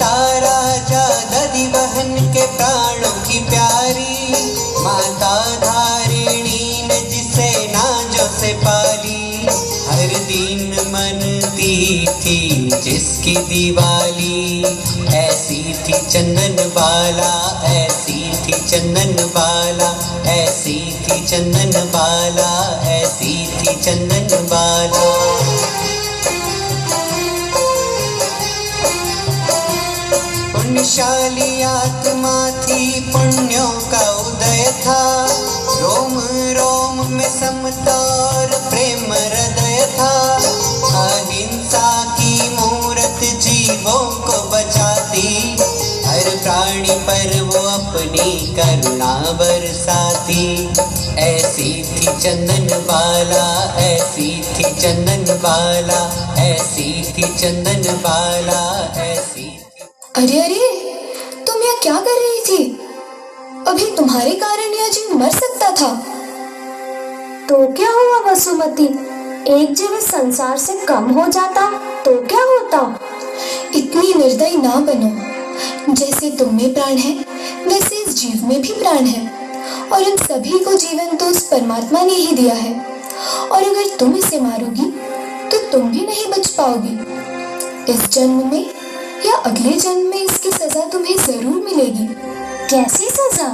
माता राजा दधि बहन के प्राणों की प्यारी, माता धारिणी ने जिसे नाजों से पाली, हर दिन मनती थी जिसकी दिवाली। ऐसी थी चंदन बाला, ऐसी थी चंदन बाला, ऐसी थी चंदन बाला, ऐसी थी चंदन बाला। पुण्यशाली आत्मा थी, पुण्यों का उदय था, रोम रोम में समता और प्रेम हृदय था। अहिंसा की मूरत जीवों को बचाती, हर प्राणी पर वो अपनी करुणा बरसाती। ऐसी थी चंदन बाला, ऐसी थी चंदन बाला, ऐसी थी चंदन बाला, ऐसी। अरे अरे, तुम यहाँ क्या कर रही थी? अभी तुम्हारे कारण यह जीव मर सकता था। तो क्या हुआ वसुमती, एक जीव इस संसार से कम हो जाता तो क्या होता? इतनी निर्दयी ना बनो। जैसे तुम में प्राण है वैसे इस जीव में भी प्राण है, और इन सभी को जीवन तो उस परमात्मा ने ही दिया है। और अगर तुम इसे मारोगी तो तुम भी नहीं बच पाओगी। इस जन्म में या अगले जन्म में इसकी सजा तुम्हें जरूर मिलेगी। कैसी सजा?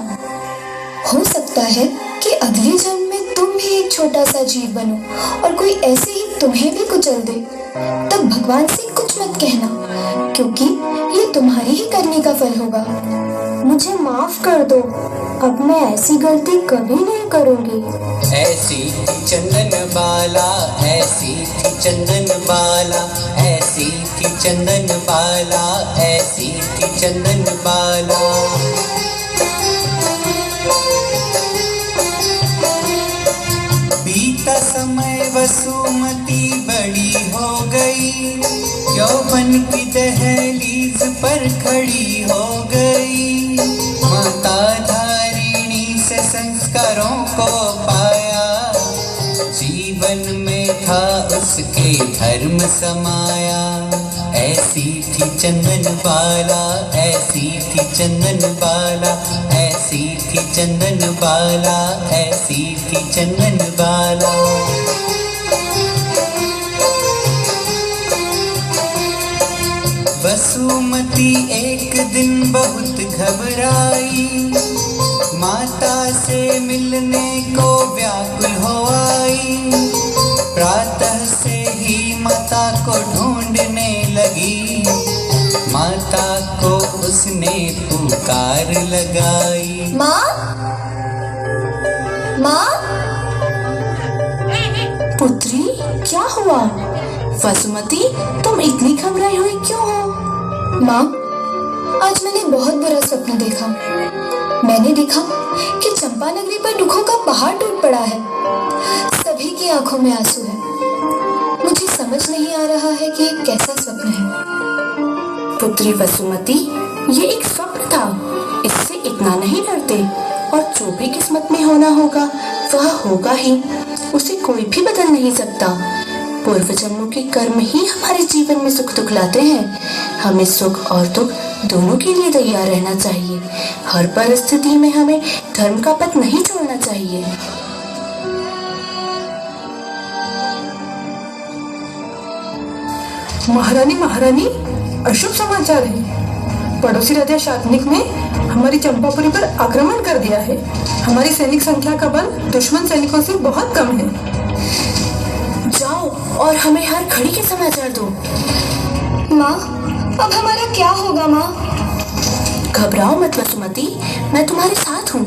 हो सकता है कि अगले जन्म में तुम भी एक छोटा सा जीव बनो और कोई ऐसे ही तुम्हें भी कुचल दे। तब भगवान से कुछ मत कहना, क्योंकि ये तुम्हारी ही करने का फल होगा। मुझे माफ कर दो, अब मैं ऐसी गलती कभी नहीं करूंगी। ऐसी थी चंदन बाला, ऐसी थी चंदन बाला, ऐसी थी चंदन बाला, ऐसी थी चंदन बाला। बीता समय वसुमती बड़ी हो गई, यौवन की दहलीज पर खड़ी हो गई। माता धारिणी से संस्कारों को पाया, जीवन में था उसके धर्म समाया। ऐसी थी चंदन बाला, ऐसी थी चंदन बाला, ऐसी थी चंदन बाला, ऐसी थी चंदन बाला। वसुमती एक दिन बहुत घबराई, माता से मिलने को व्याकुल हो आई। प्रातः से ही माता को ढूंढने लगी, माता को उसने पुकार लगाई। माँ, माँ। पुत्री, क्या हुआ? वसुमती, तुम इतनी घबराई हुई क्यों हो? माँ, आज मैंने बहुत बुरा स्वप्न देखा। मैंने देखा कि चंपा नगरी पर दुखों का पहाड़ टूट पड़ा है। सभी की आंखों में आंसू है। मुझे समझ नहीं आ रहा है कि ये कैसा स्वप्न है। पुत्री वसुमती, ये एक स्वप्न था, इससे इतना नहीं डरते। और जो भी किस्मत में होना होगा वह होगा ही, उसे कोई भी बदल नहीं सकता। पूर्व जन्मों के कर्म ही हमारे जीवन में सुख दुख लाते हैं। हमें सुख और दुख दोनों के लिए तैयार रहना चाहिए। हर परिस्थिति में हमें धर्म का पथ नहीं छोड़ना चाहिए। महारानी, महारानी, अशुभ समाचार है। पड़ोसी राजा शातनिक ने हमारी चंपापुरी पर आक्रमण कर दिया है। हमारी सैनिक संख्या का बल दुश्मन सैनिकों से बहुत कम है। जाओ और हमें हर घड़ी के समाचार दो। माँ, अब हमारा क्या होगा? माँ, घबराओ मत वसुमती, मैं तुम्हारे साथ हूँ।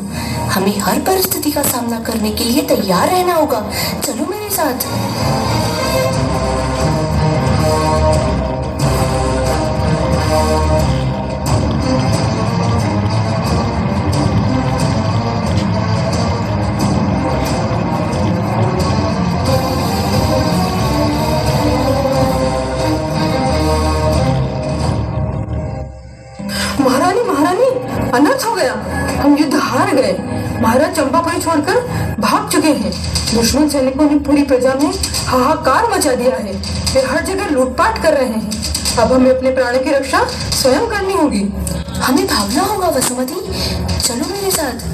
हमें हर परिस्थिति का सामना करने के लिए तैयार रहना होगा। चलो मेरे साथ। महारानी, महारानी, अनर्थ हो गया। हम युद्ध हार गए। महाराज चंपापुरी छोड़कर भाग चुके हैं। दुश्मन सैनिकों ने पूरी प्रजा में हाहाकार मचा दिया है। वे हर जगह लूटपाट कर रहे हैं। अब हमें अपने प्राणों की रक्षा स्वयं करनी होगी। हमें भागना होगा वसुमती, चलो मेरे साथ।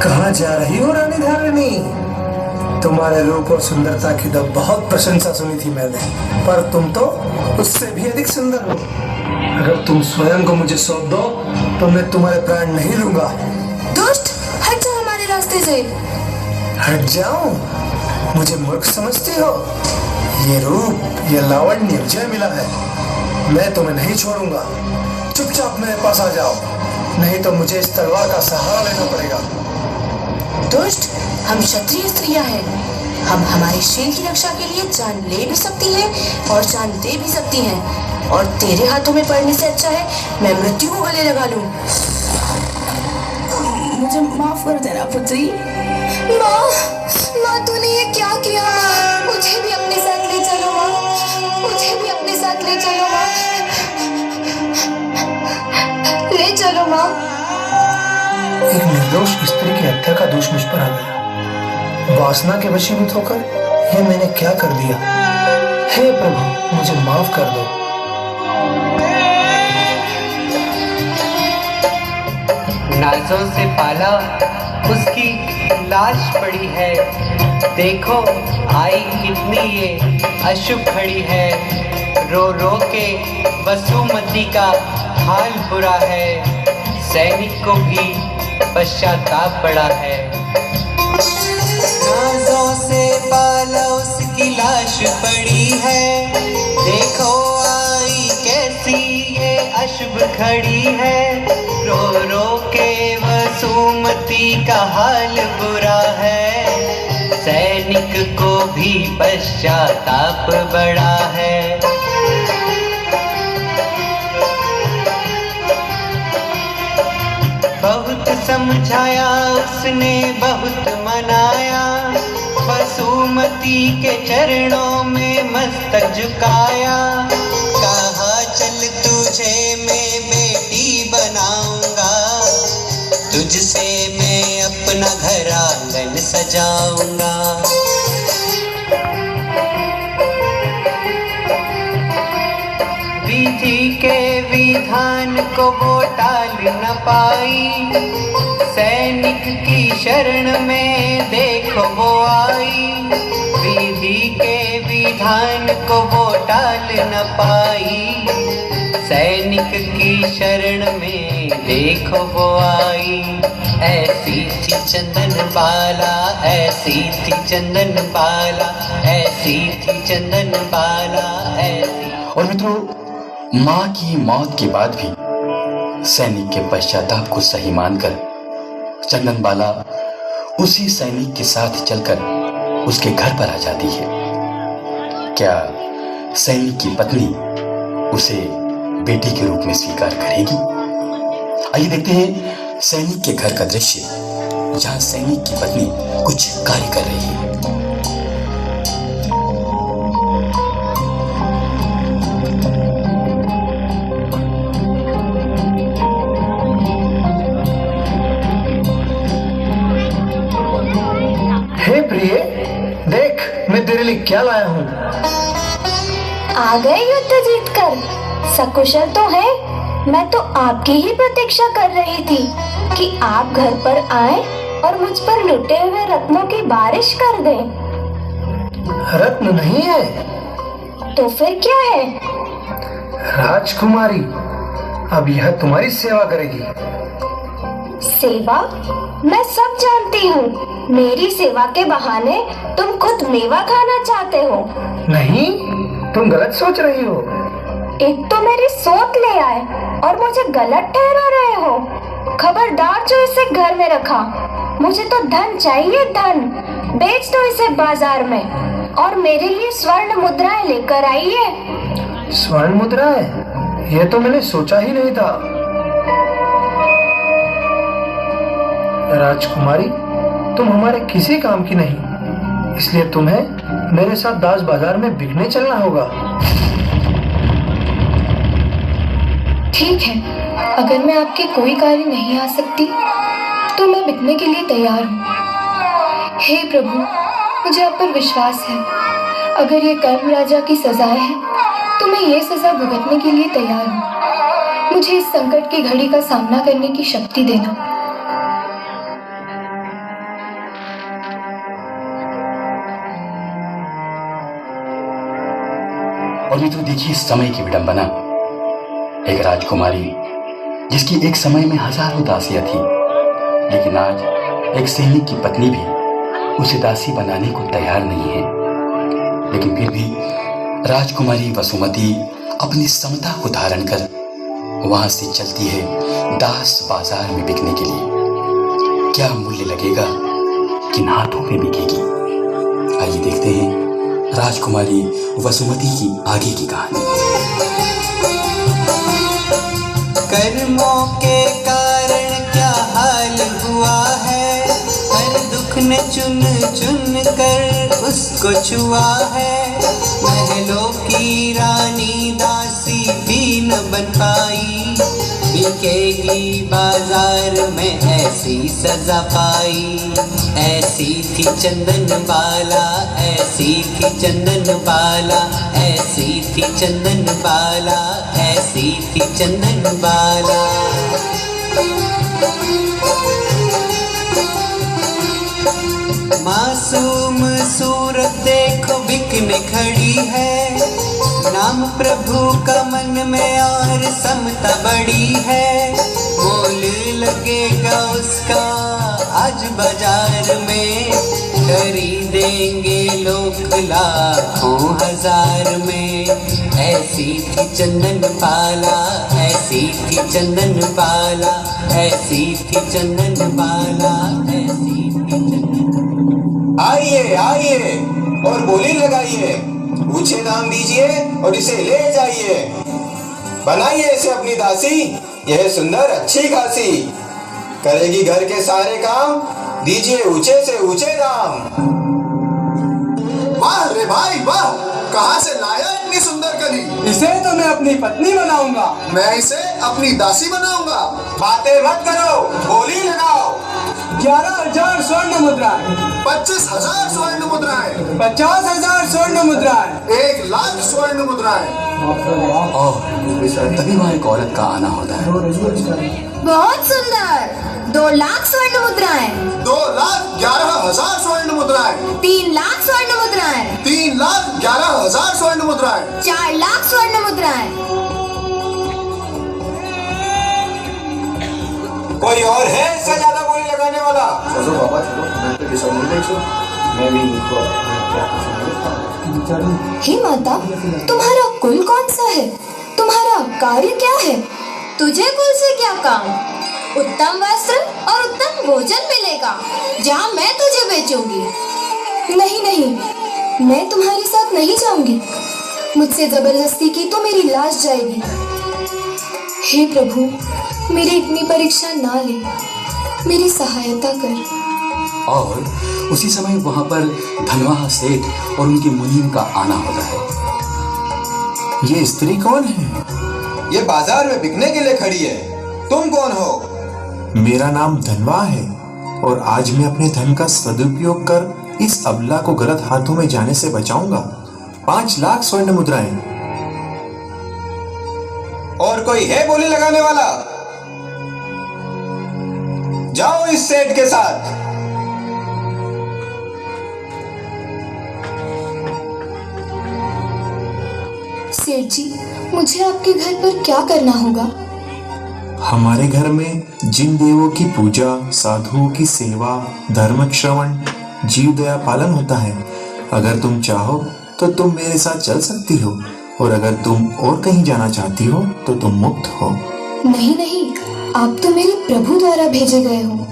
कहाँ जा रही हो रानी धारिणी? तुम्हारे रूप और सुंदरता की तो बहुत प्रशंसा सुनी थी मैंने, पर तुम तो उससे भी अधिक सुंदर हो। अगर तुम स्वयं को मुझे सौंप दो तो मैं तुम्हारे प्राण नहीं लूंगा। दुष्ट, हट जाओ हमारे रास्ते से। हट जाऊं? मुझे मूर्ख समझती हो? ये रूप, ये लावण्य मुझे मिला है, मैं तुम्हें नहीं छोड़ूंगा। चुपचाप मेरे पास आ जाओ, नहीं तो मुझे इस तलवार का सहारा लेना पड़ेगा। दुष्ट, हम क्षत्रिय स्त्रियां हैं, हम हमारे शेर की रक्षा के लिए जान ले भी सकती हैं और जान दे भी सकती हैं, और तेरे हाथों में पड़ने से अच्छा है मैं मृत्यु को गले लगा लूं। मुझे माफ कर देना पुत्री। माँ, माँ तूने ये क्या किया? मुझे भी अपने साथ ले चलो माँ, मुझे भी अपने साथ ले चलो माँ, ले चलो माँ। एक निर्दोष स्त्री की हत्या का दोष मुझ पर आ गया। वासना के वशीभूत होकर यह मैंने क्या कर दिया? हे प्रभु, मुझे माफ कर दो। नाजों से पाला उसकी लाश पड़ी है, देखो आई कितनी ये अशुभ खड़ी है। रो रो के वसुमती का हाल बुरा है, सैनिक को भी पश्चाताप बड़ा है। नाजों से पाला उसकी लाश पड़ी है, देखो आई कैसी ये अशुभ खड़ी है। रो रो के वसुमती का हाल बुरा है, सैनिक को भी पश्चाताप बड़ा है। बहुत समझाया उसने बहुत मनाया, वसुमती के चरणों में मस्तक झुकाया। कहा चल तुझे मैं बेटी बनाऊंगा, तुझसे मैं अपना घर आंगन सजाऊंगा। विधि के विधान को वो टाल न पाई, सैनिक की शरण में देखो वो आई। विधि के विधान को वो टाल न पाई, सैनिक की शरण में देखो वो आई। ऐसी थी चंदन बाला, ऐसी थी चंदन बाला, ऐसी थी चंदन बाला, ऐसी। और मित्रों, माँ की मौत के बाद भी सैनिक के पश्चाताप को सही मानकर चंदन बाला उसी सैनिक के साथ चलकर उसके घर पर आ जाती है। क्या सैनिक की पत्नी उसे बेटी के रूप में स्वीकार करेगी? आइए देखते हैं सैनिक के घर का दृश्य, जहां सैनिक की पत्नी कुछ कार्य कर रही है। हे प्रिय, देख मैं तेरे लिए क्या लाया हूँ। आ गए युद्ध जीतकर? सकुशल तो है? मैं तो आपकी ही प्रतीक्षा कर रही थी कि आप घर पर आए और मुझ पर लुटे हुए रत्नों की बारिश कर दें। रत्न नहीं है तो फिर क्या है? राजकुमारी, अब यह तुम्हारी सेवा करेगी। सेवा? मैं सब जानती हूँ। मेरी सेवा के बहाने तुम खुद मेवा खाना चाहते हो। नहीं, तुम गलत सोच रही हो। एक तो मेरी सोच ले आए और मुझे गलत ठहरा रहे हो। खबरदार जो इसे घर में रखा। मुझे तो धन चाहिए, धन। बेच दो इसे बाजार में और मेरे लिए स्वर्ण मुद्राएं लेकर आइए। स्वर्ण मुद्राएं? यह तो मैंने सोचा ही नहीं था। राजकुमारी, तुम हमारे किसी काम की नहीं, इसलिए तुम्हें मेरे साथ दास बाजार में बिकने चलना होगा। ठीक है, अगर मैं आपके कोई कार्य नहीं आ सकती तो मैं बिकने के लिए तैयार हूँ। हे प्रभु, मुझे आप पर विश्वास है। अगर ये कर्म राजा की सजाएं हैं तो मैं ये सजा भुगतने के लिए तैयार हूँ। मुझे इस संकट की घड़ी का सामना करने की शक्ति देना। और ये तो देखिए समय की विडंबना। एक राजकुमारी जिसकी एक समय में हजारों दासियां थी, लेकिन आज एक सैनिक की पत्नी भी उसे दासी बनाने को तैयार नहीं है। लेकिन फिर भी राजकुमारी वसुमती अपनी समता को धारण कर वहां से चलती है दास बाजार में बिकने के लिए। क्या मूल्य लगेगा, किन हाथों में बिकेगी? आइए देखते हैं राजकुमारी वसुमती की आगे की कहानी। कर्मों के कारण क्या हाल हुआ है, हर दुख ने चुन चुन कर उसको छुआ है। महलों की रानी दासी भी न बन पाई, बिकेगी बाजार में ऐसी सजा पाई। ऐसी थी चंदन बाला, ऐसी थी चंदन बाला, ऐसी थी चंदन बाला, ऐसी थी चंदन बाला। मासूम सूरत देखो बिकने खड़ी है, नाम प्रभु का मन में और समता बड़ी है। मोल लगेगा उसका आज बाजार में, खरीदेंगे लोग लाखों हजार में। ऐसी थी चंदन बाला, ऐसी थी चंदन बाला, ऐसी थी चंदन बाला, ऐसी थी चंदन। आइए आइए और बोली लगाइए, ऊंचे दाम दीजिए और इसे ले जाइए। बनाइए इसे अपनी दासी, यह सुंदर अच्छी खासी, करेगी घर के सारे काम, दीजिए ऊंचे से ऊंचे दाम। वाह रे भाई वाह, कहाँ से लाया इतनी सुंदर कली? इसे तो मैं अपनी पत्नी बनाऊंगा। मैं इसे अपनी दासी बनाऊंगा। बातें मत करो, बोली लगाओ। 11,000 स्वर्ण मुद्राएं, 25,000 स्वर्ण मुद्राएं, 50,000 स्वर्ण मुद्राएं, 1,00,000 स्वर्ण मुद्राएं। और तभी वहां एक औरत का आना होता है। बहुत सुंदर। 2,00,000 स्वर्ण मुद्राएं, 2,11,000 स्वर्ण मुद्राएं, 3,00,000 स्वर्ण मुद्राएं, 3,11,000 स्वर्ण मुद्राएं, 4,00,000 स्वर्ण मुद्राएं। कोई और है इससे ज्यादा बोली लगाने वाला? चलो बाबा चलो, मैं तो ये सब नहीं देख सकता। मैं भी हे माता, तुम्हारा कुल कौन सा है? तुम्हारा कार्य क्या है? तुझे कुल से क्या काम? उत्तम वस्त्र और उत्तम भोजन मिलेगा, जहाँ मैं तुझे बेचूंगी। नहीं नहीं, मैं तुम्हारे साथ नहीं जाऊंगी। मुझसे जबरदस्ती की तो मेरी लाश जाएगी। हे प्रभु, मेरी इतनी परीक्षा ना ले, मेरी सहायता कर। और उसी समय वहां पर धनवाहा सेठ और उनके मुनीम का आना होता है। ये स्त्री कौन है? ये बाजार में बिकने के लिए खड़ी है। तुम कौन हो? मेरा नाम धनवा है और आज मैं अपने धन का सदुपयोग कर इस अबला को गलत हाथों में जाने से बचाऊंगा। 5,00,000 स्वर्ण मुद्राएं। और कोई है बोली लगाने वाला? जाओ इस सेठ के साथ। सेठ जी, मुझे आपके घर पर क्या करना होगा? हमारे घर में जिन देवों की पूजा, साधुओं की सेवा, धर्म श्रवण, जीव दया पालन होता है। अगर तुम चाहो तो तुम मेरे साथ चल सकती हो, और अगर तुम और कहीं जाना चाहती हो तो तुम मुक्त हो। नहीं नहीं, आप तो मेरे प्रभु द्वारा भेजे गए हो।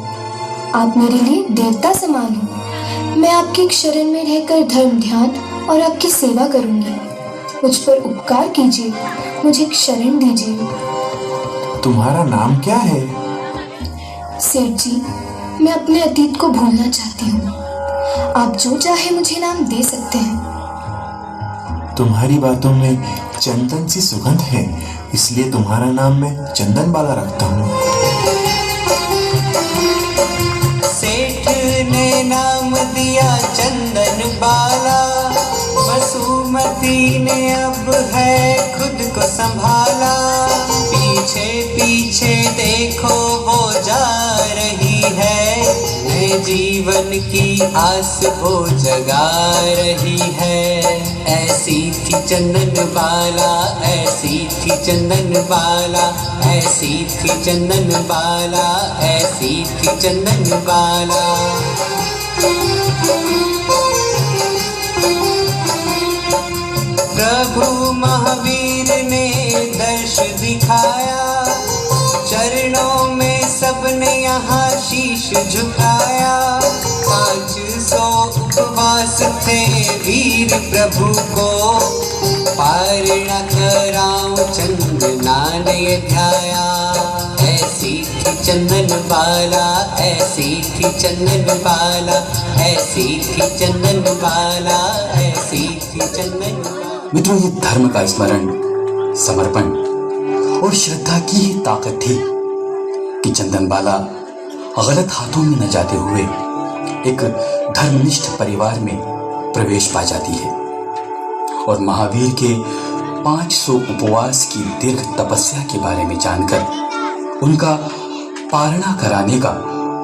आप मेरे लिए देवता समान हो। मैं आपकी शरण में रहकर धर्म ध्यान और आपकी सेवा करूंगी। मुझ पर उपकार कीजिए, मुझे शरण दीजिए। तुम्हारा नाम क्या है? सेठ जी, मैं अपने अतीत को भूलना चाहती हूँ। आप जो चाहे मुझे नाम दे सकते हैं। तुम्हारी बातों में चंदन सी सुगंध है, इसलिए तुम्हारा नाम मैं चंदन बाला रखता हूँ। सेठ ने नाम दिया चंदन बाला, वसुमती ने अब है खुद को संभाला। पीछे पीछे देखो वो जा रही है, नए जीवन की आस वो जगा रही है। ऐसी थी चंदन बाला, ऐसी थी चंदन बाला, ऐसी थी चंदन बाला, ऐसी थी चंदन बाला। प्रभु महावीर ने दर्श दिखाया, चरणों में सबने यहाँ शीश झुकाया। 500 उपवास थे वीर प्रभु को, पार न कराऊं चंदना ने ध्याया। ऐसी थी चंदन बाला, ऐसी थी चंदन बाला, ऐसी थी चंदन बाला, ऐसी थी चंदन बाला। मित्रों, ये धर्म का स्मरण, समर्पण और श्रद्धा की ही ताकत थी कि चंदन बाला गलत हाथों में न जाते हुए एक धर्मनिष्ठ परिवार में प्रवेश पा जाती है और महावीर के 500 उपवास की दीर्घ तपस्या के बारे में जानकर उनका पालना कराने का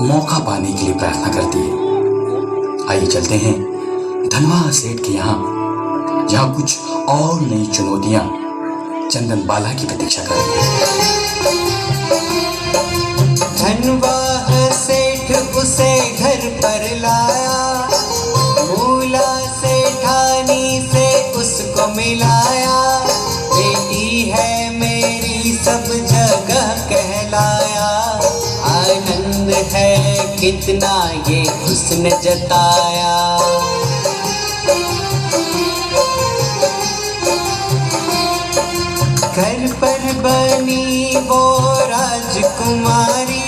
मौका पाने के लिए प्रार्थना करती है। आइए चलते हैं धनवा सेठ के यहाँ, जहाँ कुछ और नई चुनौतियां चंदन बाला की प्रतीक्षा कर रही है। धनवा सेठ उसे घर पर लाया, मूला सेठानी से उसको मिलाया। बेटी है मेरी सब जगह कहलाया, आनंद है कितना ये उसने जताया। घर पर बनी वो राजकुमारी,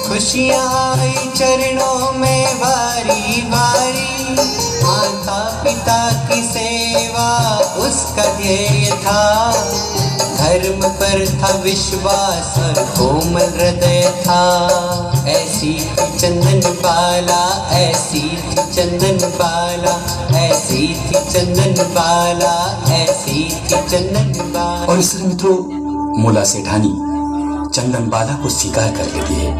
खुशियाँ आई चरणों में बारी बारी। माता पिता की सेवा उसका ध्येय था, धर्म पर था विश्वास और कोमल हृदय था। ऐसी थी चंदन बाला, ऐसी थी चंदन बाला, ऐसी थी चंदन बाला, ऐसी थी चंदन बाला। और इस तरह मित्रों, मूला सेठानी चंदन बाला को स्वीकार कर लेती है।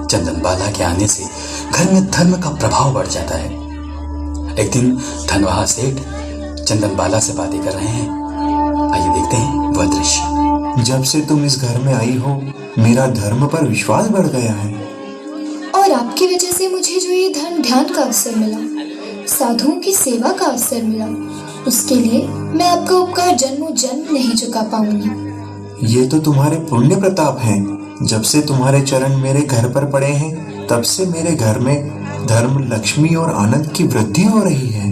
चंदन बाला के आने से घर में धर्म का प्रभाव बढ़ जाता है। एक दिन धनवा सेठ चंदन बाला से बातें कर रहे हैं। आइए देखते हैं वह दृश्य। जब से तुम इस घर में आई हो, मेरा धर्म पर विश्वास बढ़ गया है। और आपकी वजह से मुझे जो ये धर्म ध्यान का अवसर मिला, साधुओं की सेवा का अवसर मिला, उसके लिए मैं आपका उपकार जन्मों जन्म नहीं चुका पाऊंगी। ये तो तुम्हारे पुण्य प्रताप हैं। जब से तुम्हारे चरण मेरे घर पर पड़े हैं, तब से मेरे घर में धर्म, लक्ष्मी और आनंद की वृद्धि हो रही है।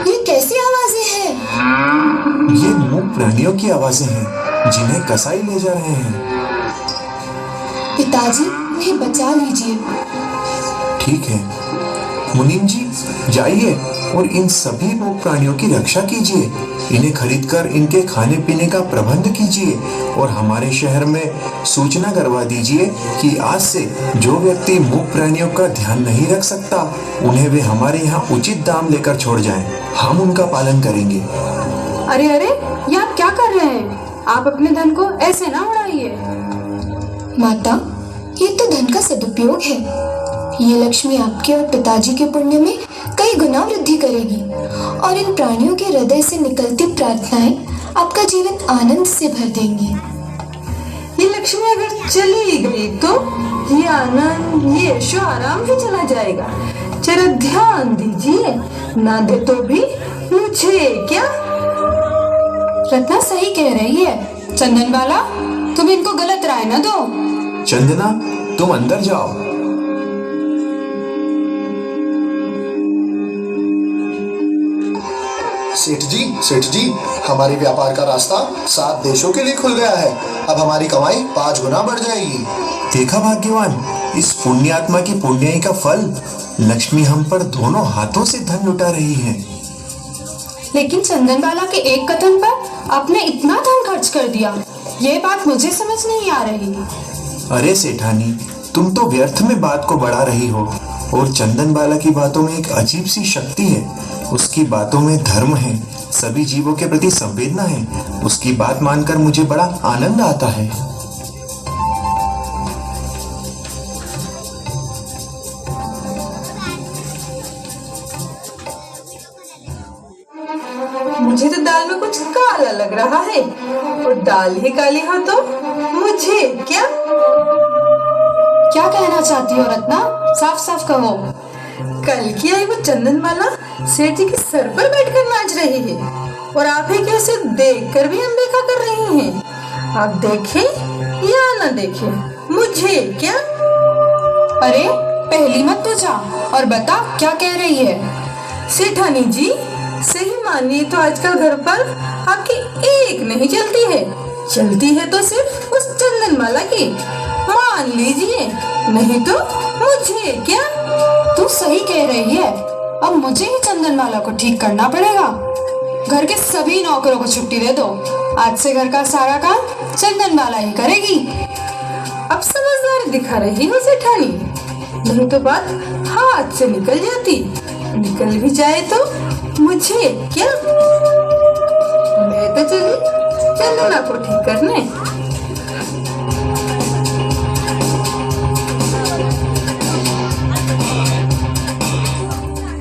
ये कैसी आवाजें हैं? ये मूक प्राणियों की आवाजें हैं, जिन्हें कसाई ले जा रहे हैं। पिताजी, उन्हें बचा लीजिए। ठीक है मुनीम जी, जाइए और इन सभी मूक प्राणियों की रक्षा कीजिए। इन्हें खरीदकर इनके खाने पीने का प्रबंध कीजिए और हमारे शहर में सूचना करवा दीजिए कि आज से जो व्यक्ति मूक प्राणियों का ध्यान नहीं रख सकता, उन्हें वे हमारे यहाँ उचित दाम लेकर छोड़ जाएं। हम उनका पालन करेंगे। अरे अरे, ये आप क्या कर रहे हैं? आप अपने धन को ऐसे ना उड़ाइए। माता, ये तो धन का सदुपयोग है। ये लक्ष्मी आपके और पिताजी के पुण्य में कई गुना वृद्धि करेगी और इन प्राणियों के हृदय से निकलती प्रार्थनाएं आपका जीवन आनंद से भर देंगी। ये लक्ष्मी अगर चली गई तो ये आनंद, ये यशो आराम भी चला जाएगा। जरा ध्यान दीजिए, ना दे तो भी मुझे क्या। रत्ना सही कह रही है। चंदन बाला, तुम इनको गलत राय न दो। चंदना, तुम अंदर जाओ। सेठ जी, हमारे व्यापार का रास्ता 7 देशों के लिए खुल गया है। अब हमारी कमाई 5 गुना बढ़ जाएगी। देखा भाग्यवान, इस पुण्यात्मा की पुण्याई का फल। लक्ष्मी हम पर दोनों हाथों से धन लुटा रही है। लेकिन चंदनबाला के एक कथन पर आपने इतना धन खर्च कर दिया, ये बात मुझे समझ नहीं आ रही। अरे सेठानी, तुम तो व्यर्थ में बात को बढ़ा रही हो। और चंदनबाला की बातों में एक अजीब सी शक्ति है। उसकी बातों में धर्म है, सभी जीवों के प्रति संवेदना है। उसकी बात मानकर मुझे बड़ा आनंद आता है। मुझे तो दाल में कुछ काला लग रहा है, और दाल ही काली हो तो मुझे क्या? क्या कहना चाहती हो रत्ना? साफ साफ कहो। कल की आई वो चंदनबाला सेठ जी के सर पर बैठकर नाच रही है, और आप ही के उसे देखकर भी अनदेखा कर रही हैं। आप देखें या न देखें, मुझे क्या? अरे पहली मत तो जा और बता क्या कह रही है। सेठानी जी, सही मानिए तो आजकल घर पर आपकी एक नहीं चलती है तो सिर्फ उस चंदनबाला की। मान लीजिए, नहीं तो मुझे क्या? तू सही कह रही है। अब मुझे ही चंदनबाला को ठीक करना पड़ेगा। घर के सभी नौकरों को छुट्टी दे दो। आज से घर का सारा काम चंदनबाला ही करेगी। अब समझदारी दिखा रही हो सेठानी, नहीं तो बात हाथ से निकल जाती। निकल भी जाए तो मुझे क्या? मैं तो चली चंदना को ठीक करने।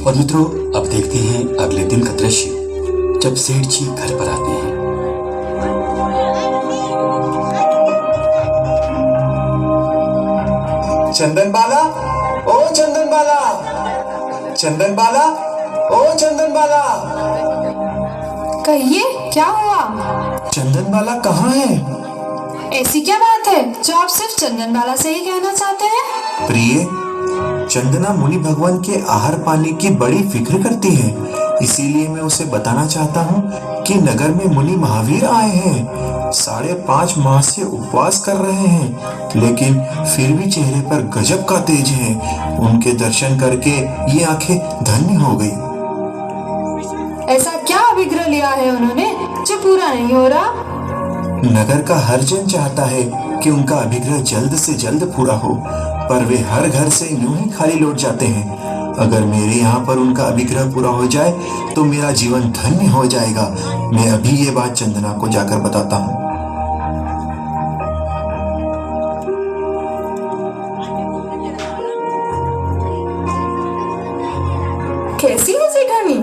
और मित्रों, अब देखते हैं अगले दिन का दृश्य, जब सेठ जी घर पर आते हैं। चंदनबाला, ओ चंदनबाला, चंदनबाला, ओ चंदनबाला। कहिए, क्या हुआ? चंदनबाला कहाँ है? ऐसी क्या बात है जो आप सिर्फ चंदनबाला से ही कहना चाहते हैं? प्रिय, चंदना मुनि भगवान के आहार पानी की बड़ी फिक्र करती है। इसीलिए मैं उसे बताना चाहता हूँ कि नगर में मुनि महावीर आए हैं। 5.5 माह से उपवास कर रहे हैं, लेकिन फिर भी चेहरे पर गजब का तेज है। उनके दर्शन करके ये आंखें धन्य हो गई। ऐसा क्या अभिग्रह लिया है उन्होंने जो पूरा नहीं हो रहा? नगर का हर जन चाहता है कि उनका अभिग्रह जल्द से जल्द पूरा हो, पर वे हर घर से यूं ही खाली लौट जाते हैं। अगर मेरे यहाँ पर उनका अभिग्रह पूरा हो जाए तो मेरा जीवन धन्य हो जाएगा। मैं अभी ये बात चंदना को जाकर बताता हूँ। कैसी हो सेठानी?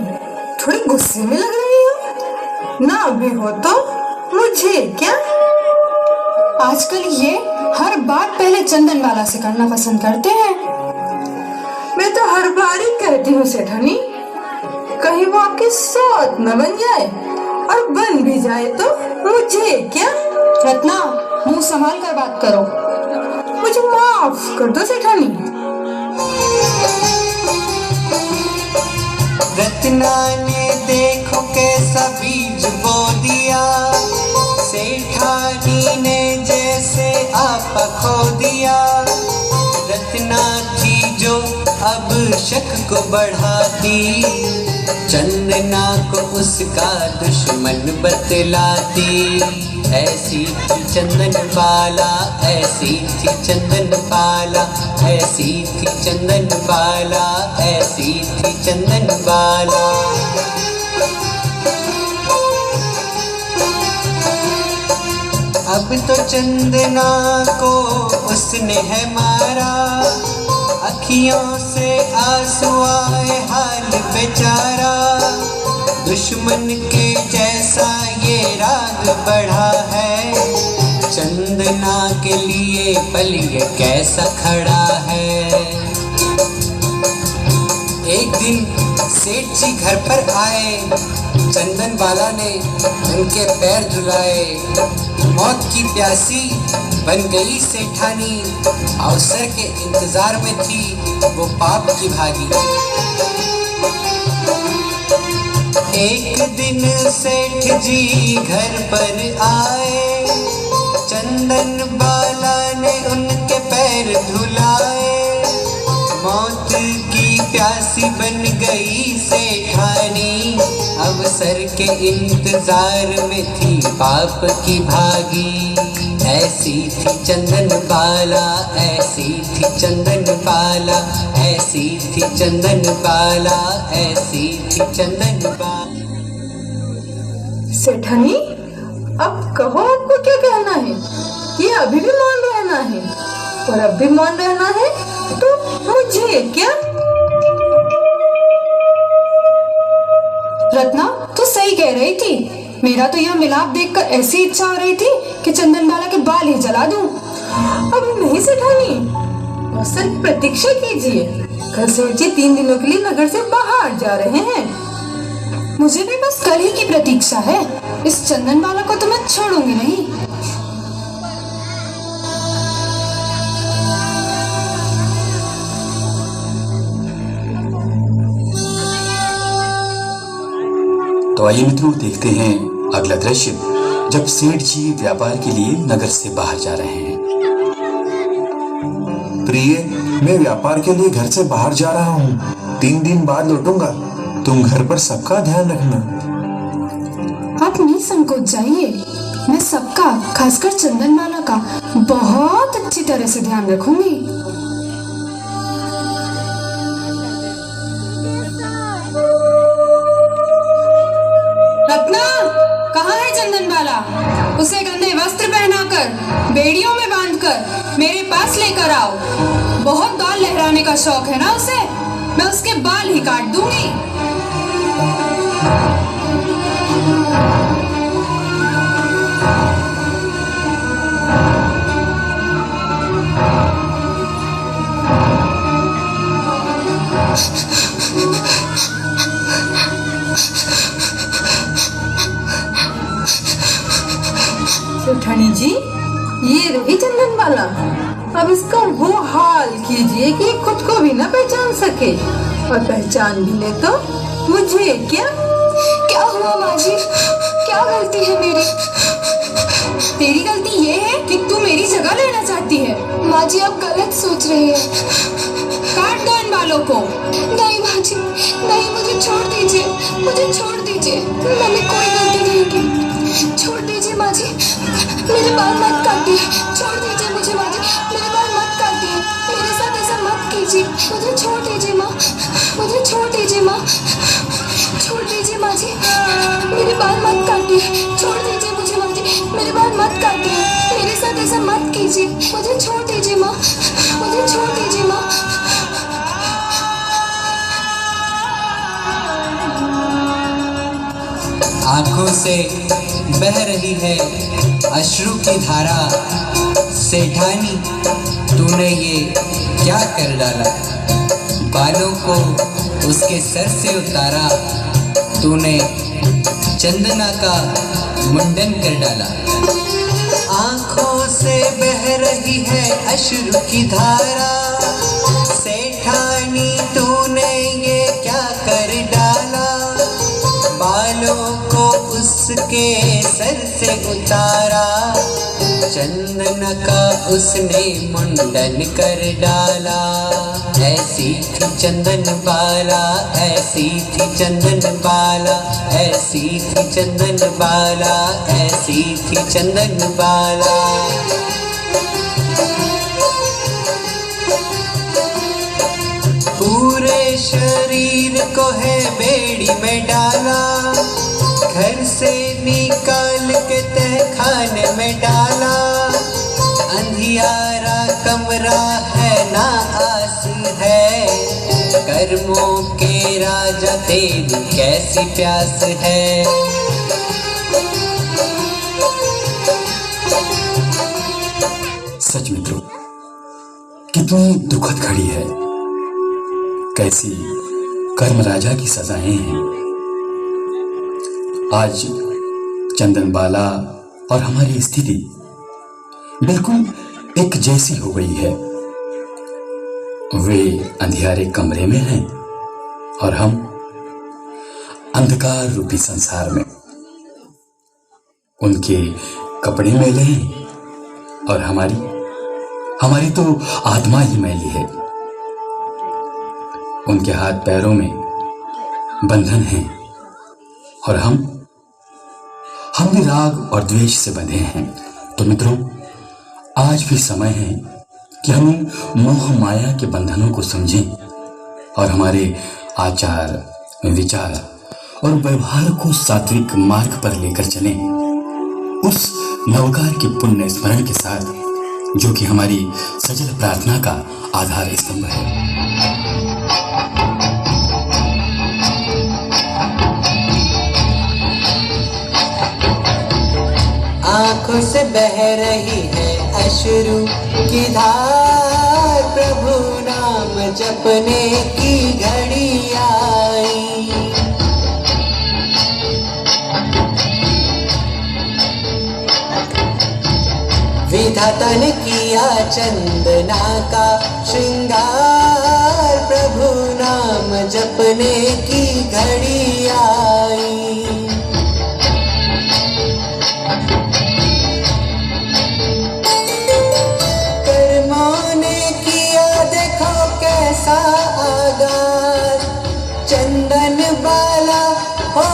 थोड़ी गुस्से में लग रही हो। ना भी हो तो मुझे क्या? आजकल ये हर बात पहले चंदनबाला से करना पसंद करते हैं। मैं तो हर बार ही कहती हूँ सेठानी, कहीं वो आपकी सौत न बन जाए, और बन भी जाए तो मुझे क्या? रत्ना, मुंह संभाल कर बात करो। मुझे माफ कर दो सेठानी। रत्ना ने देखो कैसा बीज बो दिया, सेठानी ने जैसे आपा खो दिया। रत्ना थी जो अब शक को बढ़ाती, चंदना को उसका दुश्मन बतलाती। ऐसी थी चंदनबाला, ऐसी थी चंदनबाला, ऐसी थी चंदनबाला, ऐसी थी चंदनबाला। अब तो चंदना को उसने है मारा, अखियों से आंसू आए हाल बेचारा। दुश्मन के जैसा ये राग बढ़ा है, चंदना के लिए पल ये कैसा खड़ा है। एक दिन सेठ जी घर पर आए, चंदनबाला ने उनके पैर धुलाए। मौत की प्यासी बन गई सेठानी, अवसर के इंतजार में थी वो पाप की भागी। एक दिन सेठ जी घर पर आए, चंदनबाला ने उनके पैर धुलाए। मौत की प्यासी बन गई सेठानी, अवसर अवसर के इंतजार में थी पाप की भागी। ऐसी थी चंदन बाला, ऐसी थी चंदन बाला, ऐसी थी चंदन बाला, ऐसी थी चंदन बाला। सेठानी, अब कहो आपको क्या कहना है? ये अभी भी मौन रहना है? और अब भी मौन रहना है तो मुझे क्या? रत्ना, तू सही कह रही थी। मेरा तो यह मिलाप देखकर ऐसी इच्छा हो रही थी कि चंदन बाला के बाल ही जला दूं। अब नहीं सेठानी, अवसर की प्रतीक्षा कीजिए। कल सेठ जी 3 दिनों के लिए नगर से बाहर जा रहे हैं। मुझे भी बस कल ही की प्रतीक्षा है। इस चंदन बाला को तो मैं छोड़ूंगी नहीं। तो आइए मित्रों, देखते हैं अगला दृश्य, जब सेठ जी व्यापार के लिए नगर से बाहर जा रहे हैं। प्रिय, मैं व्यापार के लिए घर से बाहर जा रहा हूँ। 3 दिन बाद लौटूंगा। तुम घर पर सबका ध्यान रखना। आप निसंकोच जाइए। मैं सबका, खासकर चंदन बाला का बहुत अच्छी तरह से ध्यान रखूंगी। रत्ना, कहाँ है चंदन बाला? उसे गंदे वस्त्र पहनाकर, बेड़ियों में बांधकर मेरे पास लेकर आओ। बहुत बाल लहराने का शौक है ना उसे। मैं उसके बाल ही काट दूंगी। सेठानी जी, ये रही चंदन बाला। अब इसका वो हाल कीजिए कि खुद को भी न पहचान सके, और पहचान भी ले तो मुझे क्या? क्या हुआ माँ जी? क्या गलती है मेरी? तेरी गलती ये है कि तू मेरी जगह लेना चाहती है। माँ जी, आप गलत सोच रही हैं। काट दो इन बालों को। नहीं माँ जी, नहीं, मुझे छोड़ दीजिए, मुझे छोड़ दीजिए। मैंने कोई गलती नहीं की। छोड़ दीजिए माँ जी, मेरे बाल मत काटिए। छोड़ दीजिए मुझे माँ जी, मेरे बाल मत काटिए। मेरे साथ ऐसा मत कीजिए। मुझे छोड़ दीजिए माँ, मुझे छोड़ दीजिए माँ, छोड़ दीजिए माँ जी, मेरे बाल मत काटिए। छोड़ दीजिए मुझे माँ जी, मेरे बाल मत काटिए। मेरे साथ ऐसा मत कीजिए। मुझे छोड़ दीजिए माँ, मुझे छोड़ दीजिए माँ। आंखों से बह रही है अश्रु की धारा। सेठानी, तूने ये क्या कर डाला? बालों को उसके सर से उतारा, तूने चंदना का मुंडन कर डाला। आंखों से बह रही है अश्रु की धारा। सेठानी, तूने ये क्या कर डाला? बालों को उसके सर से उतारा, चंदन का उसने मुंडन कर डाला। ऐसी थी चंदन बाला, ऐसी थी चंदन बाला, ऐसी थी चंदन बाला, ऐसी थी चंदन बाला। पूरे शरीर को है बेड़ी में डाला, घर से निकाल के तहखाने में डाला। अंधियारा कमरा है ना आस है, कर्मों के राजा तेरी कैसी प्यास है। सच मित्रों, कितनी दुखद घड़ी है। कैसी कर्म राजा की सजाएं हैं। आज चंदन बाला और हमारी स्थिति बिल्कुल एक जैसी हो गई है। वे अंधियारे कमरे में हैं और हम अंधकार रूपी संसार में। उनके कपड़े मैले हैं और हमारी तो आत्मा ही मैली है। उनके हाथ पैरों में बंधन हैं और हम भी राग और द्वेष से बंधे हैं। तो मित्रों, आज भी समय है कि हम इन मोह माया के बंधनों को समझें और हमारे आचार, विचार और व्यवहार को सात्विक मार्ग पर लेकर चलें, उस नवकार के पुण्य स्मरण के साथ जो कि हमारी सजल प्रार्थना का आधार स्तंभ है। आंखों से बह रही है अश्रु की धार, प्रभु नाम जपने की घड़ी आई। विधाता ने किया चंदना का श्रृंगार, प्रभु नाम जपने की घड़ी आई। कर्मों ने किया देखो कैसा आगाज, चंदन बाला हो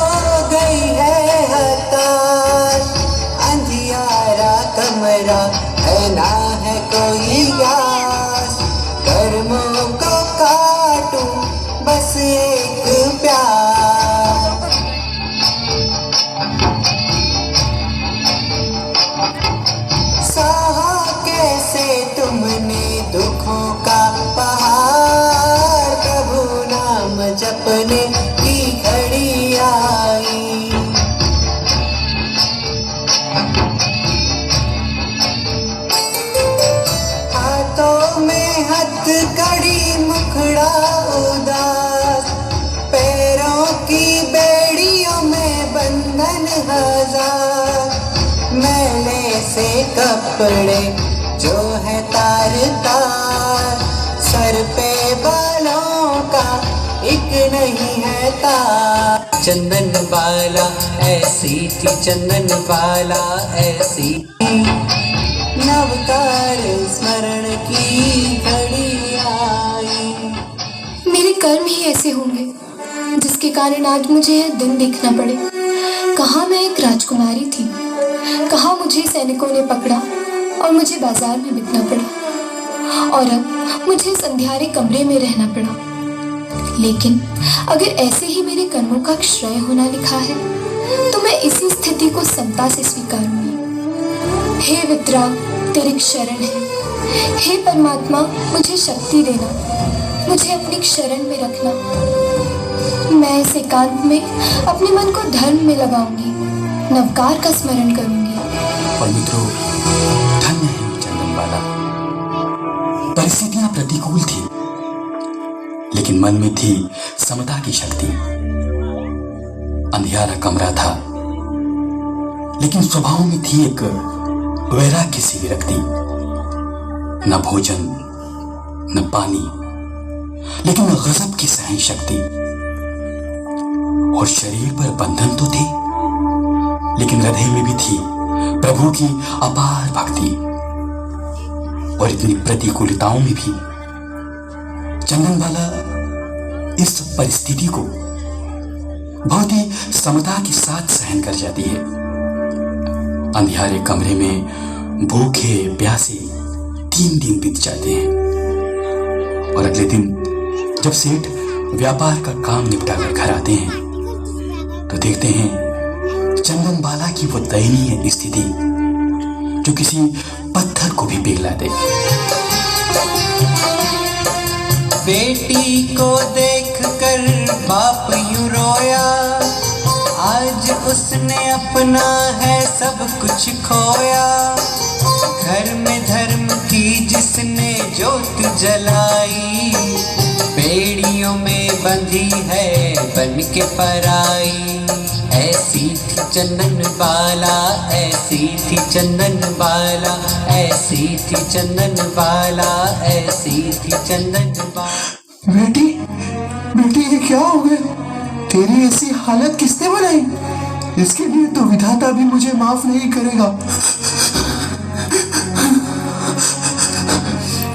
गई है हताश। अंधियारा कमरा है ना है कोई आस, कर्मों को काटूं बस एक प्यार। सहा कैसे तुमने दुखों का पहाड़, प्रभु नाम जपने की घड़ी आई। हाथों में हथकड़ी मुखड़ा उदास, पैरों की बेड़ियों में बंधन हजार। मैले से कपड़े जो है तार तार, सर पे बालों का एक नहीं है तार। चंदन बाला ऐसी थी, चंदन बाला ऐसी थी, नवकार स्मरण की घड़ी आई। मेरे कर्म ही ऐसे होंगे जिसके कारण आज मुझे यह दिन देखना पड़े। कहाँ मैं एक राजकुमारी थी, कहाँ मुझे सैनिकों ने पकड़ा और मुझे बाजार में बिकना पड़ा, और अब मुझे इस अंधियारे कमरे में रहना पड़ा। लेकिन अगर ऐसे ही मेरे कर्मों का क्षय होना लिखा है तो मैं इसी स्थिति को समता से स्वीकारूंगी। हे वितराग, तेरी शरण है। हे परमात्मा, मुझे शक्ति देना, मुझे अपनी शरण में रखना। मैं इस एकांत में अपने मन को धर्म में लगाऊंगी, नवकार का स्मरण करूंगी। और मित्रों, धन्य है चंदन बाला। परिस्थितियां प्रतिकूल थी, लेकिन मन में थी समता की शक्ति। अंधियारा कमरा था, लेकिन स्वभाव में थी एक वैराग्य सी विरक्ति। न भोजन न पानी, लेकिन गजब की सहन शक्ति। और शरीर पर बंधन तो थे, लेकिन हृदय में भी थी प्रभु की अपार भक्ति। और इतनी प्रतिकूलताओं में भी चंदन बाला इस परिस्थिति को बहुत ही समता के साथ सहन कर जाती है। अंधियारे कमरे में भूखे प्यासे 3 दिन बीत जाते हैं, और अगले दिन जब सेठ व्यापार का काम निपटा कर घर आते हैं तो देखते हैं चंदन बाला की वो दयनीय स्थिति जो किसी पत्थर को भी पिघला दे। बेटी को देखकर बाप यूं रोया, आज उसने अपना है सब कुछ खोया। घर में धर्म की जिसने ज्योत जलाई, बेड़ियों में बंधी है बन के पराई। ऐसी थी चंदन बाला, ऐसी थी चंदन बाला, ऐसी थी चंदन बाला, ऐसी थी चंदन बाला। बेटी, बेटी ये क्या हो गया? तेरी ऐसी हालत किसने बनाई? इसके लिए तो विधाता भी मुझे माफ नहीं करेगा।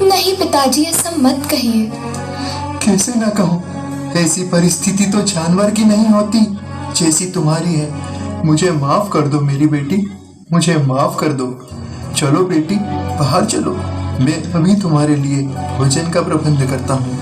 नहीं पिताजी, ऐसा मत कहिए। कैसे ना कहूँ? ऐसी परिस्थिति तो जानवर की नहीं होती, जैसी तुम्हारी है। मुझे माफ कर दो मेरी बेटी, मुझे माफ कर दो। चलो बेटी, बाहर चलो, मैं अभी तुम्हारे लिए भोजन का प्रबंध करता हूँ।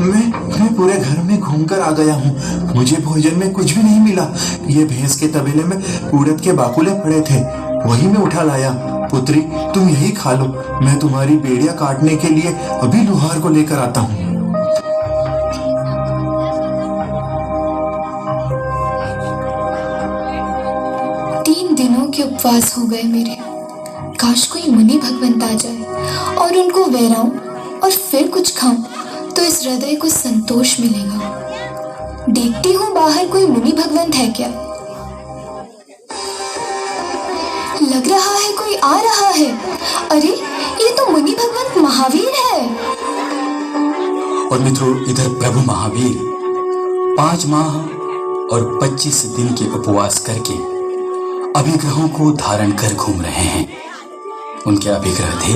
मैं पूरे घर में घूमकर आ गया हूँ, मुझे भोजन में कुछ भी नहीं मिला। ये भैंस के तबेले में उड़द के बाकुले पड़े थे, वही मैं उठा लाया। पुत्री, तुम यही खा लो, मैं तुम्हारी बेड़ियां काटने के लिए अभी लोहार को लेकर आता हूँ। 3 दिनों के उपवास हो गए मेरे। काश कोई मुनि भगवंत आ जाए और उनको वैराऊं और फिर कुछ खाऊं तो इस हृदय को संतोष मिलेगा। देखती हूँ बाहर कोई मुनि भगवंत है क्या। लग रहा है कोई आ रहा है। अरे, ये तो मुनि भगवंत महावीर है। और मित्रों, इधर प्रभु महावीर 5 माह और 25 दिन के उपवास करके अभिग्रहों को धारण कर घूम रहे हैं। उनके अभिग्रह थे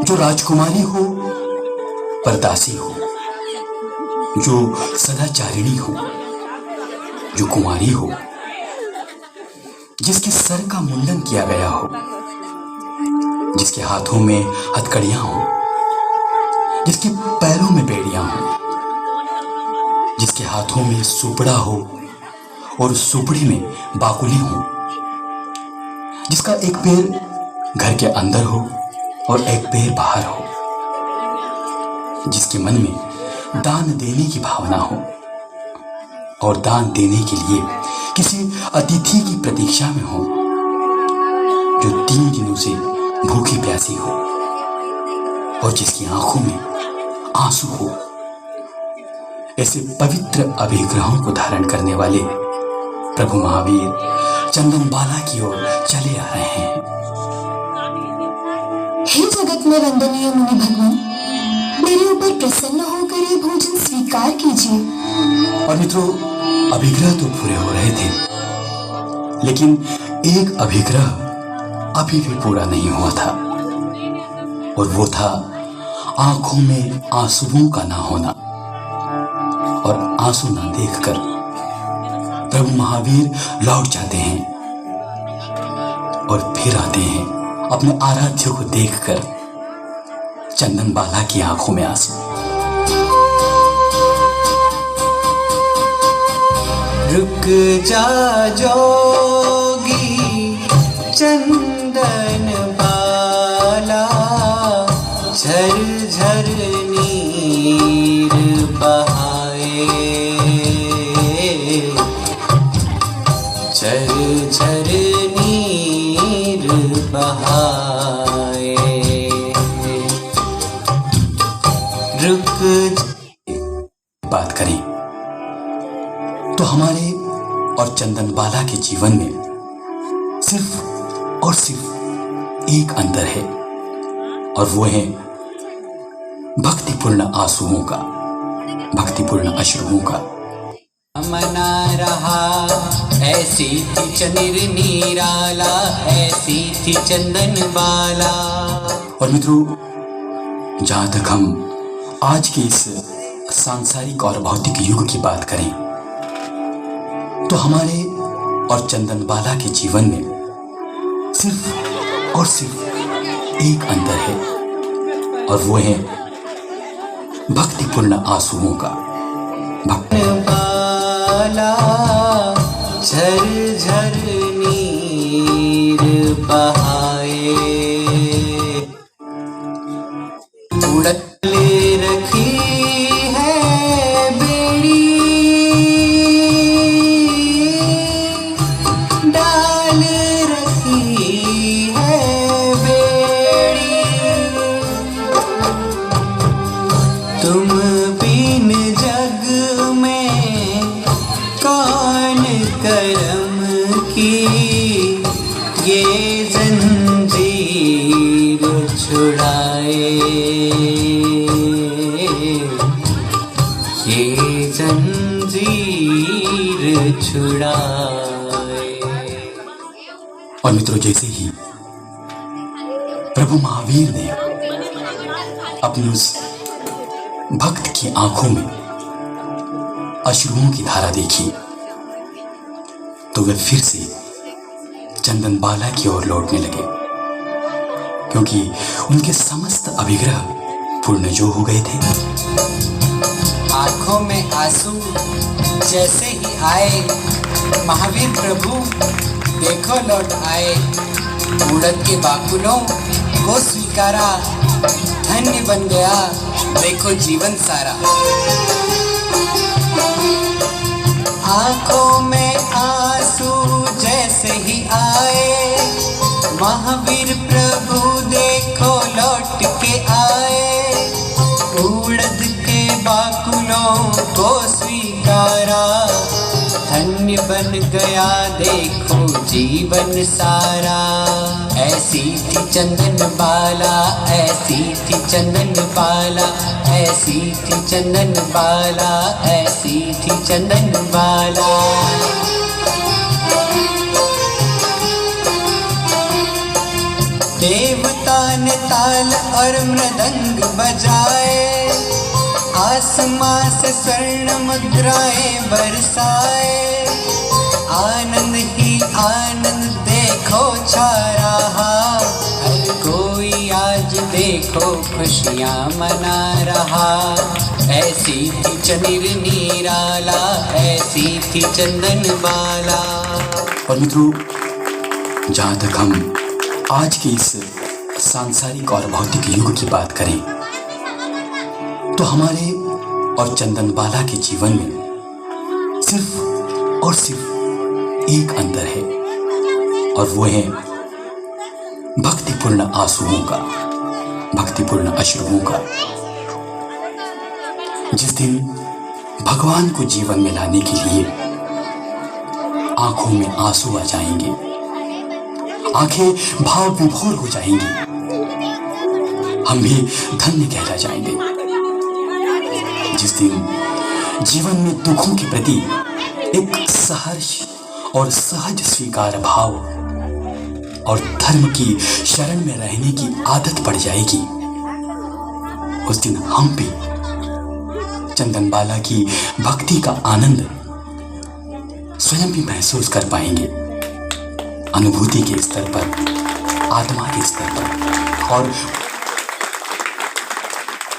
जो राजकुमारी हो, परदासी हो, जो सदाचारिणी हो, जो कुंवारी हो, जिसके सर का मुंडन किया गया हो, जिसके हाथों में हथकड़ियां हो, जिसके पैरों में बेड़ियां हो, जिसके हाथों में सुपड़ा हो और सुपड़ी में बाकुली हो, जिसका एक पैर घर के अंदर हो और एक पैर बाहर हो, जिसके मन में दान देने की भावना हो और दान देने के लिए किसी अतिथि की प्रतीक्षा में हो, जो 3 दिनों से भूखी प्यासी हो और जिसकी आंखों में आंसू हो। ऐसे पवित्र अभिग्रहों को धारण करने वाले प्रभु महावीर चंदनबाला की ओर चले आ रहे हैं। हे जगत में वंदनीय मुनि भगवान, मेरे ऊपर प्रसन्न होकर ये भोजन स्वीकार कीजिए। और मित्रों, अभिग्रह तो पूरे हो रहे थे, लेकिन एक अभिग्रह अभी भी पूरा नहीं हुआ था, और वो था आंखों में आंसुओं का ना होना। और आंसू ना देखकर प्रभु महावीर लौट जाते हैं और फिर आते हैं अपने आराध्य को देखकर चंदनबाला की आंखों में आंसू। रुक जा जोगी चंदन बाला, झर झर नीर बहाए, झर झर नीर बहाए। रुक बात करें तो हमारे और चंदनबाला के जीवन में सिर्फ और सिर्फ एक अंतर है, और वो है भक्तिपूर्ण आंसुओं का, भक्तिपूर्ण अश्रुओं का। मना रहा ऐसी थी चंद्र निराला, ऐसी थी चंदन बाला। और मित्रों, जहां तक हम आज के इस सांसारिक और भौतिक युग की बात करें तो हमारे और चंदनबाला के जीवन में सिर्फ और सिर्फ एक अंतर है, और वो है भक्तिपूर्ण आंसुओं का। बाला झर झर नीर बहाए, उड़त ले रखी है बेड़ी, डाल रखी है बेड़ी। तुम बिन जग में कौन करम की, ये जंजीर छुड़ाए, ये जंजीर छुड़ाए। मित्रों, जैसे ही प्रभु महावीर ने अपनी उस भक्त की आंखों में अश्रुओं की धारा देखी, तो वे फिर से चंदनबाला की ओर लौटने लगे, क्योंकि उनके समस्त अभिग्रह पूर्ण जो हो गए थे। आंखों में आंसू जैसे ही आए, महावीर प्रभु देखो लौट आए। उड़द के बाकुलों को स्वीकारा, धन्य बन गया देखो जीवन सारा। आंखों में आंसू जैसे ही आए, महावीर प्रभु देखो लौट के आए। उड़द के बाकुलों को स्वीकारा, धन्य बन गया देखो जीवन सारा। ऐसी थी चंदन बाला, ऐसी थी चंदन बाला, ऐसी थी चंदन बाला, ऐसी थी चंदन बाला। देवता ने ताल और मृदंग बजाए, आसमां से स्वर्ण मुद्राएं बरसाए। आनंद ही आनंद देखो छा रहा, हर कोई आज देखो खुशियां मना रहा। ऐसी थी चंद्र निराला, ऐसी थी चंदन बाला। और मित्रों, जहां तक हम आज के इस सांसारिक और भौतिक युग की बात करें, तो हमारे और चंदनबाला के जीवन में सिर्फ और सिर्फ एक अंतर है, और वो है भक्तिपूर्ण आंसुओं का, भक्तिपूर्ण अश्रुओं का। जिस दिन भगवान को जीवन में लाने के लिए आंखों में आंसू आ जाएंगे, आंखें भाव विभोर हो जाएंगी, हम भी धन्य कहला जाएंगे। जिस दिन जीवन में दुखों के प्रति एक सहर्ष और सहज स्वीकार भाव और धर्म की शरण में रहने की आदत पड़ जाएगी, उस दिन हम भी चंदनबाला की भक्ति का आनंद स्वयं भी महसूस कर पाएंगे, अनुभूति के स्तर पर, आत्मा के स्तर पर और